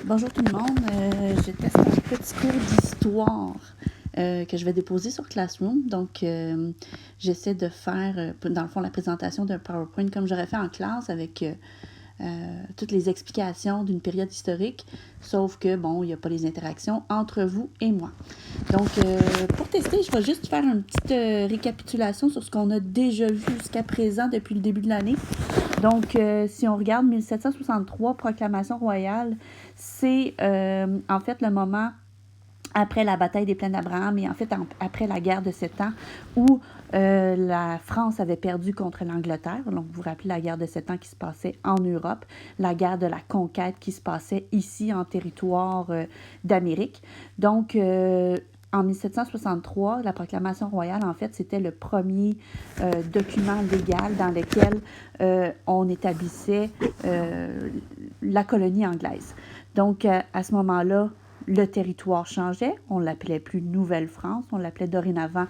Bonjour tout le monde, je teste un petit cours d'histoire que je vais déposer sur Classroom. Donc, j'essaie de faire, dans le fond, la présentation d'un PowerPoint comme j'aurais fait en classe avec toutes les explications d'une période historique, sauf que, bon, il n'y a pas les interactions entre vous et moi. Donc, pour tester, je vais juste faire une petite récapitulation sur ce qu'on a déjà vu jusqu'à présent depuis le début de l'année. Donc, si on regarde 1763, proclamation royale, c'est en fait le moment après la bataille des Plaines d'Abraham et en fait après la guerre de 7 ans où la France avait perdu contre l'Angleterre. Donc, vous vous rappelez la guerre de 7 ans qui se passait en Europe, la guerre de la conquête qui se passait ici en territoire d'Amérique. Donc, en 1763, la proclamation royale, en fait, c'était le premier document légal dans lequel on établissait la colonie anglaise. Donc, à ce moment-là, le territoire changeait. On ne l'appelait plus Nouvelle-France, on l'appelait dorénavant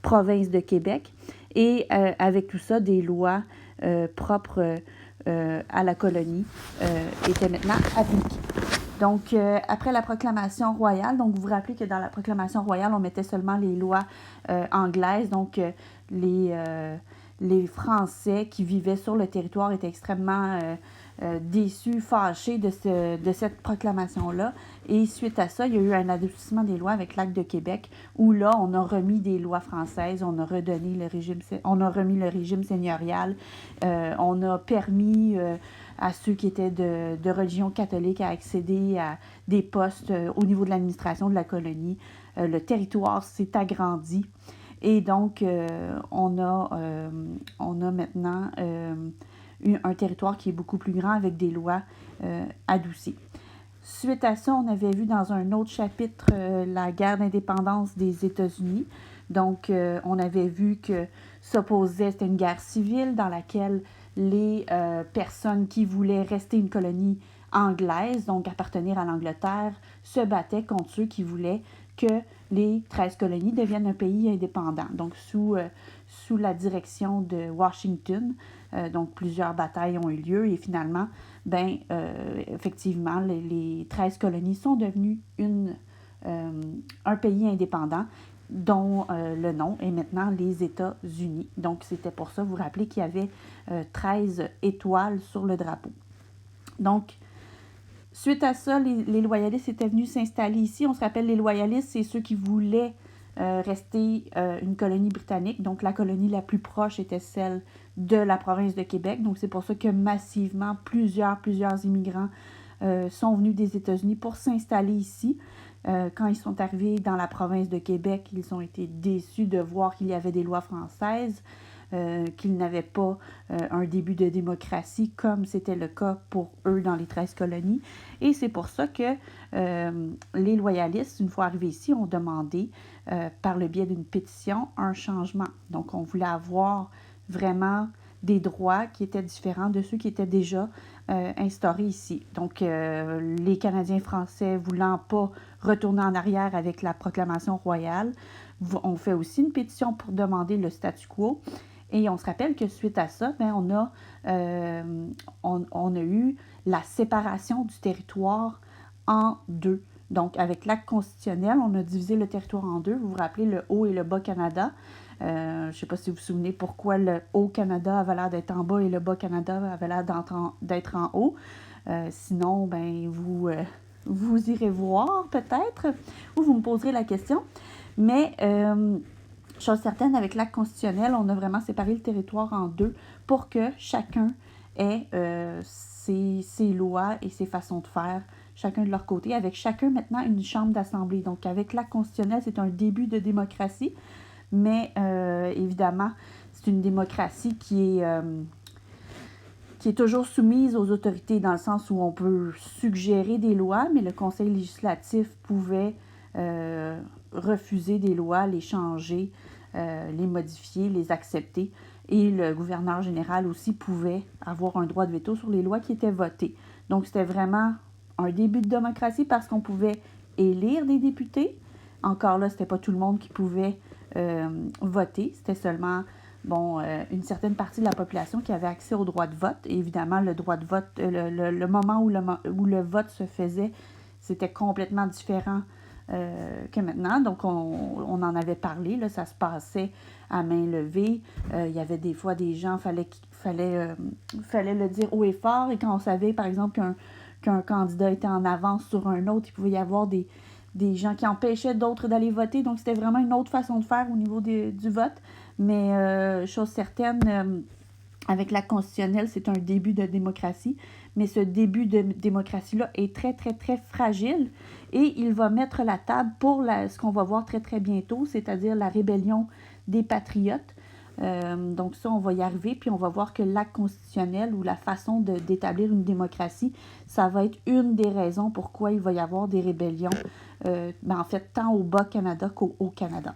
Province de Québec. Et avec tout ça, des lois propres à la colonie étaient maintenant appliquées. Donc, après la proclamation royale, donc vous vous rappelez que dans la proclamation royale, on mettait seulement les lois anglaises. Donc, les Français qui vivaient sur le territoire étaient extrêmement déçus, fâchés de cette proclamation-là. Et suite à ça, il y a eu un adoucissement des lois avec l'Acte de Québec, où là, on a remis des lois françaises, on a remis le régime seigneurial, on a permis à ceux qui étaient de religion catholique à accéder à des postes au niveau de l'administration de la colonie. Le territoire s'est agrandi. Et donc, on a maintenant un territoire qui est beaucoup plus grand avec des lois adoucies. Suite à ça, on avait vu dans un autre chapitre la guerre d'indépendance des États-Unis. Donc, on avait vu que c'était une guerre civile dans laquelle les personnes qui voulaient rester une colonie anglaise, donc appartenir à l'Angleterre, se battaient contre ceux qui voulaient que les 13 colonies deviennent un pays indépendant, donc sous la direction de Washington. Donc, plusieurs batailles ont eu lieu et finalement, effectivement, les 13 colonies sont devenues un pays indépendant dont le nom est maintenant les États-Unis. Donc, c'était pour ça, vous vous rappelez qu'il y avait 13 étoiles sur le drapeau. Donc, suite à ça, les loyalistes étaient venus s'installer ici. On se rappelle, les loyalistes, c'est ceux qui voulaient rester une colonie britannique. Donc, la colonie la plus proche était celle de la province de Québec. Donc, c'est pour ça que massivement, plusieurs immigrants sont venus des États-Unis pour s'installer ici. Quand ils sont arrivés dans la province de Québec, ils ont été déçus de voir qu'il y avait des lois françaises, qu'ils n'avaient pas un début de démocratie comme c'était le cas pour eux dans les 13 colonies. Et c'est pour ça que les loyalistes, une fois arrivés ici, ont demandé, par le biais d'une pétition, un changement. Donc, on voulait avoir vraiment des droits qui étaient différents de ceux qui étaient déjà instaurés ici. Donc, les Canadiens français voulant pas retourner en arrière avec la proclamation royale, on fait aussi une pétition pour demander le statu quo. Et on se rappelle que suite à ça, on a eu la séparation du territoire en deux. Donc, avec l'acte constitutionnel, on a divisé le territoire en deux. Vous vous rappelez le Haut et le Bas-Canada. Je ne sais pas si vous vous souvenez pourquoi le Haut-Canada avait l'air d'être en bas et le Bas-Canada avait l'air d'être en haut. Sinon, vous irez voir peut-être ou vous me poserez la question. Mais, chose certaine, avec l'acte constitutionnel, on a vraiment séparé le territoire en deux pour que chacun ait ses lois et ses façons de faire, chacun de leur côté, avec chacun maintenant une chambre d'assemblée. Donc, avec l'acte constitutionnel, c'est un début de démocratie. Mais évidemment, c'est une démocratie qui est toujours soumise aux autorités dans le sens où on peut suggérer des lois, mais le Conseil législatif pouvait refuser des lois, les changer, les modifier, les accepter. Et le gouverneur général aussi pouvait avoir un droit de veto sur les lois qui étaient votées. Donc, c'était vraiment un début de démocratie parce qu'on pouvait élire des députés. Encore là, ce n'était pas tout le monde qui pouvait voter. C'était seulement bon, une certaine partie de la population qui avait accès au droit de vote. Et évidemment, le droit de vote, le moment où le vote se faisait, c'était complètement différent que maintenant. Donc, on en avait parlé, là, ça se passait à main levée. Il y avait des fois des gens, fallait le dire haut et fort. Et quand on savait, par exemple, qu'un candidat était en avance sur un autre, il pouvait y avoir des gens qui empêchaient d'autres d'aller voter. Donc, c'était vraiment une autre façon de faire au niveau du vote. Mais chose certaine, avec la constitutionnelle, c'est un début de démocratie. Mais ce début de démocratie-là est très, très, très fragile. Et il va mettre la table pour ce qu'on va voir très, très bientôt, c'est-à-dire la rébellion des patriotes. Donc ça, on va y arriver, puis on va voir que l'acte constitutionnel ou la façon d'établir une démocratie, ça va être une des raisons pourquoi il va y avoir des rébellions, en fait, tant au Bas-Canada qu'au Haut-Canada.